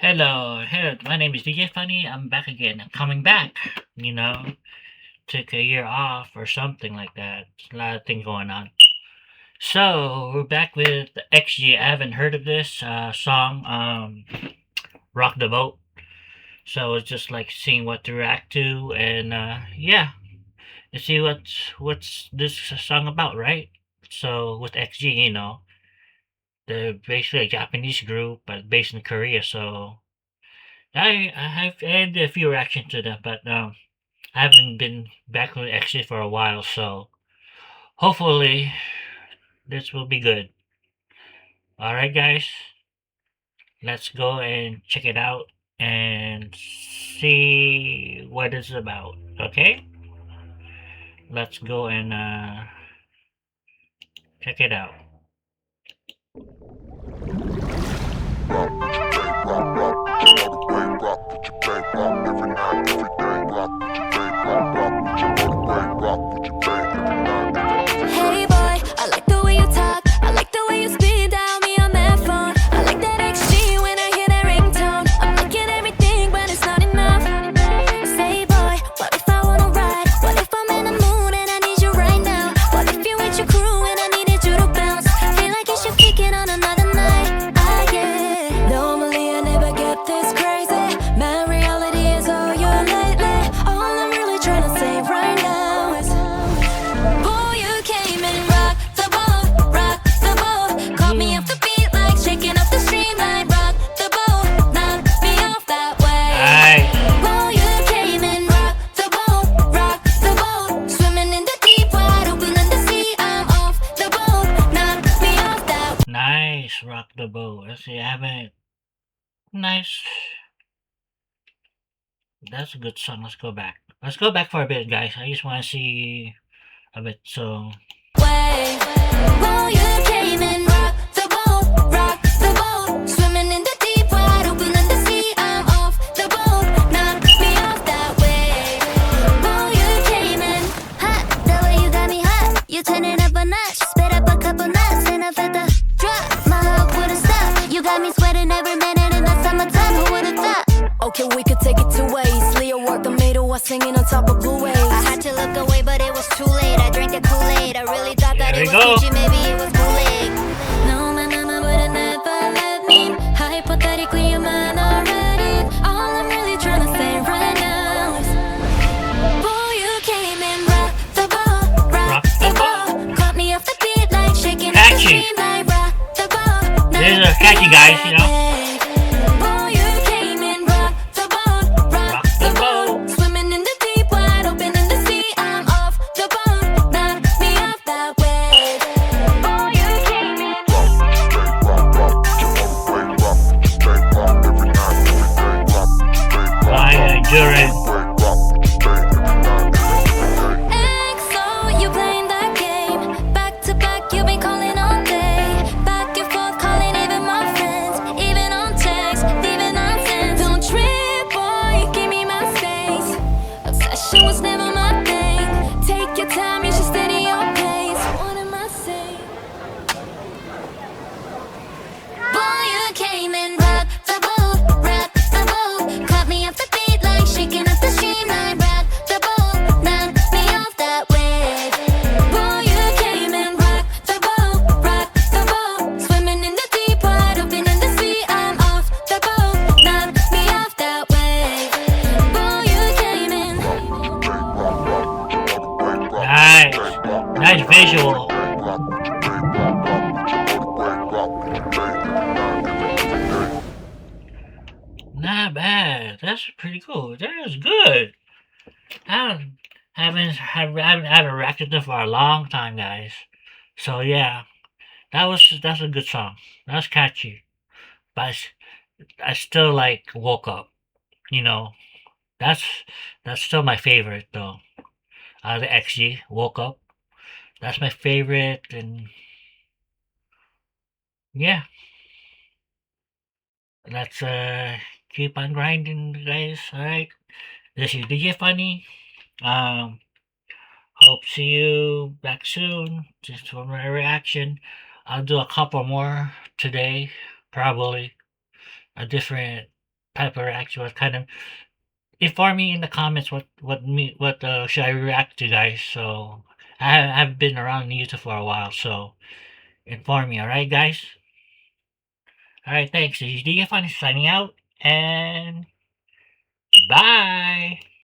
Hello, my name is DJ Funny. I'm back again. I'm coming back. You know, took a year off or something like that. A lot of things going on. So we're back with the XG. I haven't heard of this song, "Rock the Boat." So it's just like seeing what to react to, and yeah, to see what's this song about, right? So with XG, they're basically a Japanese group, but based in Korea. So I have had a few reactions to them, but I haven't been back with Exit for a while, so hopefully this will be good. All right, guys, let's go and check it out and see what it's about. Okay, let's go and check it out. Rock with your babe, rock with your motorway, rock with your babe, rock every night, every day, rock with your babe, rock with your motorway, rock with your babe every night, every day. Hey boy, I like the way you talk. I like the way you spin down me on that phone. I like that XG when I hear that ringtone. I'm liking everything, but it's not enough. Say boy, what if I wanna ride? What if I'm in the mood and I need you right now? What if you're with your crew and I needed you to bounce? Feel like you should kick it on another night. I get normally I never get this crazy. My reality is all you lately. All I'm really trying to say right now is, boy, you came and rocked the boat, rocked the boat. Caught me off the beat like shaking up the streamline. Rock the boat, knocked me off that way. Nice, Boy, you came and rocked the boat, rocked the boat. Swimming in the deep, wide open in the sea. I'm off the boat, knocked me off that. nice, rock the boat. Let's see, I haven't. Nice, that's a good song. Let's go back. Let's go back for a bit, guys. I just want to see a bit. So Way. Boy, you came and rocked the boat, rocked the boat. Swimming in the deep, wide open in the sea. I'm off the boat, knocked me off that way. Boy, you came in hot, the way you got me hot. You turn it up a notch, spit up a couple nuts, and I felt the drop. My heart wouldn't stop. You got me sweating every minute in the summertime. Who would've thought? Okay, we could take it two ways. Leo worked the middle while singing on top of blue waves. I had to look away, but it was too late. I drank the Kool-Aid. I really thought that there it we was go. Fiji, maybe it was Kool-Aid. No, my mama would've never let me. Hypothetically, you're mine already. All I'm really trying to say right now is, boy, you came and rocked the boat, Rock rocked the the boat. boat. Caught me off the beat like shaking up the Catchy. stream like rock the boat. These are catchy, guys. Boy, you came and rocked the boat, Rock rocked the the boat. boat. Swimming in the deep, wide open in the sea. I'm off the boat, knocked me off that wave. Boy, you came and Rock with your babe, rock with your motorway, rock with your babe, rock every night, every day, rock with your babe, rock Ryan Duran. rock with your babe every night, every day. XO, you playing that game. Back to back, you been calling all day. Back and forth, calling even my friends. Even on text, leaving nonsense. Don't trip, boy, give me my space. Obsession was never my thing. Take your time, you should steady your pace. What am I saying? Boy, you came and rocked the boat, rocked the boat. Caught me off the beat like shaking up the streamline. Rocked the boat, knocked me off that wave. Boy, you came and rocked the boat, rocked the boat. Swimming in the deep, wide open in the sea. I'm off the boat, knocked me off that wave. Boy, you came in. Nice, nice visual. Not bad. That's pretty cool. That is good. I haven't reacted to for a long time, guys. So yeah, that's a good song. That's catchy, but I still like woke up. You know, that's that's still my favorite though. Out of the XG, woke up. That's my favorite, and yeah, let's keep on grinding, guys. All right, this is DJ Funny. Um, Hope see you back soon. Just for my reaction. I'll do a couple more today, probably a different type of reaction, what kind of inform me in the comments what should I react to, guys. So I've been around YouTube for a while, so inform me, alright guys? Alright, thanks. This is DJ Funny signing out, and bye!